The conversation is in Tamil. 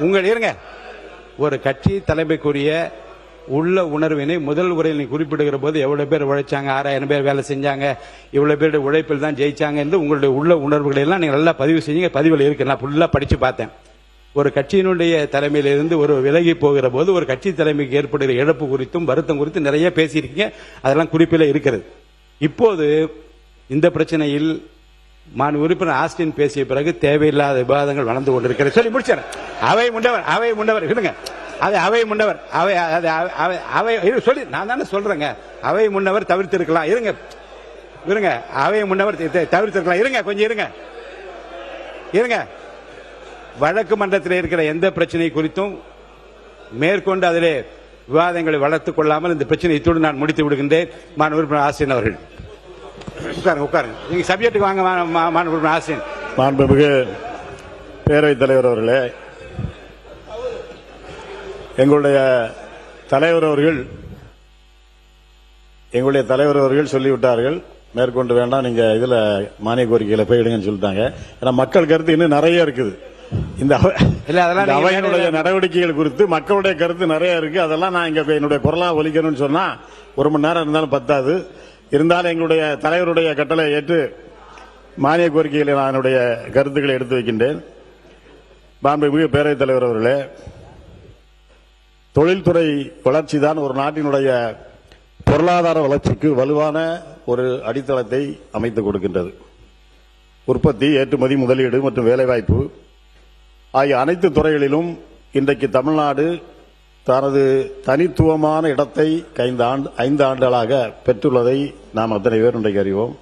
உங்கள் இருங்க, ஒரு கட்சி தலைமைக்குரிய உள்ள உணர்வினை முதல் உரையில் நீ குறிப்பிடுகிற போது எவ்வளவு பேர் உழைச்சாங்க, 6000 பேர் வேலை செஞ்சாங்க, இவ்வளவு பேருடைய உழைப்பில் தான் ஜெயிச்சாங்க என்று உங்களுடைய உள்ள உணர்வுகளை எல்லாம் நீங்க நல்லா பதிவு செஞ்சீங்க. பதிவில் இருக்கு, நான் ஃபுல்லா படிச்சு பார்த்தேன். ஒரு கட்சியினுடைய தலைமையிலிருந்து ஒரு விலகி போகிற போது ஒரு கட்சி தலைமைக்கு ஏற்படுகிற இழப்பு குறித்தும் வருத்தம் குறித்தும் நிறைய பேசியிருக்கீங்க. அதெல்லாம் குறிப்பில் இருக்கிறது. இப்போது இந்த பிரச்சனையில் மாண்பு உறுப்பினர் ஆஸ்டின் பேசிய பிறகு தேவையில்லாத விவாதங்கள் வளர்ந்து கொண்டிருக்கிறது. சொல்லி முடிச்சார். அவை முன்னவர் இருங்க, அவை முன்னவர் அவை சொல்லி நான் தானே சொல்றேங்க. அவை முன்னவர் தவிர்த்திருக்கலாம். இருங்க அவை முன்னவர் தவிர்த்திருக்கலாம். இருங்க கொஞ்சம் இருங்க. வழக்கு மன்றத்தில் இருக்கிற எந்த பிரச்சனை குறித்தும் மேற்கொண்டு அதிலே விவாதங்களை வளர்த்துக் கொள்ளாமல் இந்த பிரச்சனை இத்துடன் நான் முடித்து விடுகின்றேன். மாண்பு உறுப்பினர் ஆசிரியர் அவர்கள் உட்காருங்க. நீங்க சப்ஜெக்டுக்கு வாங்க. மாண்பு உறுப்பினர் ஆசிரியர். மாண்புமிகு பேரவைத் தலைவர் அவர்களே, எங்களுடைய தலைவர் அவர்கள் சொல்லிவிட்டார்கள், மேற்கொண்டு வேண்டாம், நீங்க இதுல மானிய கோரிக்கையில போயிடுங்கன்னு சொல்லிட்டாங்க. ஏன்னா மக்கள் கருத்து இன்னும் நிறைய இருக்குது. இந்த அவையினுடைய நடவடிக்கைகள் குறித்து மக்களுடைய கருத்து நிறைய இருக்கு. அதெல்லாம் நான் இங்க என்னுடைய குரலா ஒலிக்கணும்னு சொன்னா 1 மணி நேரம் இருந்தாலும் பத்தாது. இருந்தாலும் எங்களுடைய தலைவருடைய கட்டளை ஏற்று மானிய கோரிக்கைகளை நான் என்னுடைய கருத்துக்களை எடுத்து வைக்கின்றேன். மாண்புமிகு பேரவைத் தலைவர் அவர்களே, தொழில்துறை வளர்ச்சி தான் ஒரு நாட்டினுடைய பொருளாதார வளர்ச்சிக்கு வலுவான ஒரு அடித்தளத்தை அமைத்துக் கொடுக்கின்றது. உற்பத்தி, ஏற்றுமதி, முதலீடு மற்றும் வேலைவாய்ப்பு ஆகிய அனைத்து துறைகளிலும் இன்றைக்கு தமிழ்நாடு தனது தனித்துவமான இடத்தை 5 ஆண்டுகளாக பெற்றுள்ளதை நாம் அத்தனை பேர் இன்றைக்கு அறிவோம்.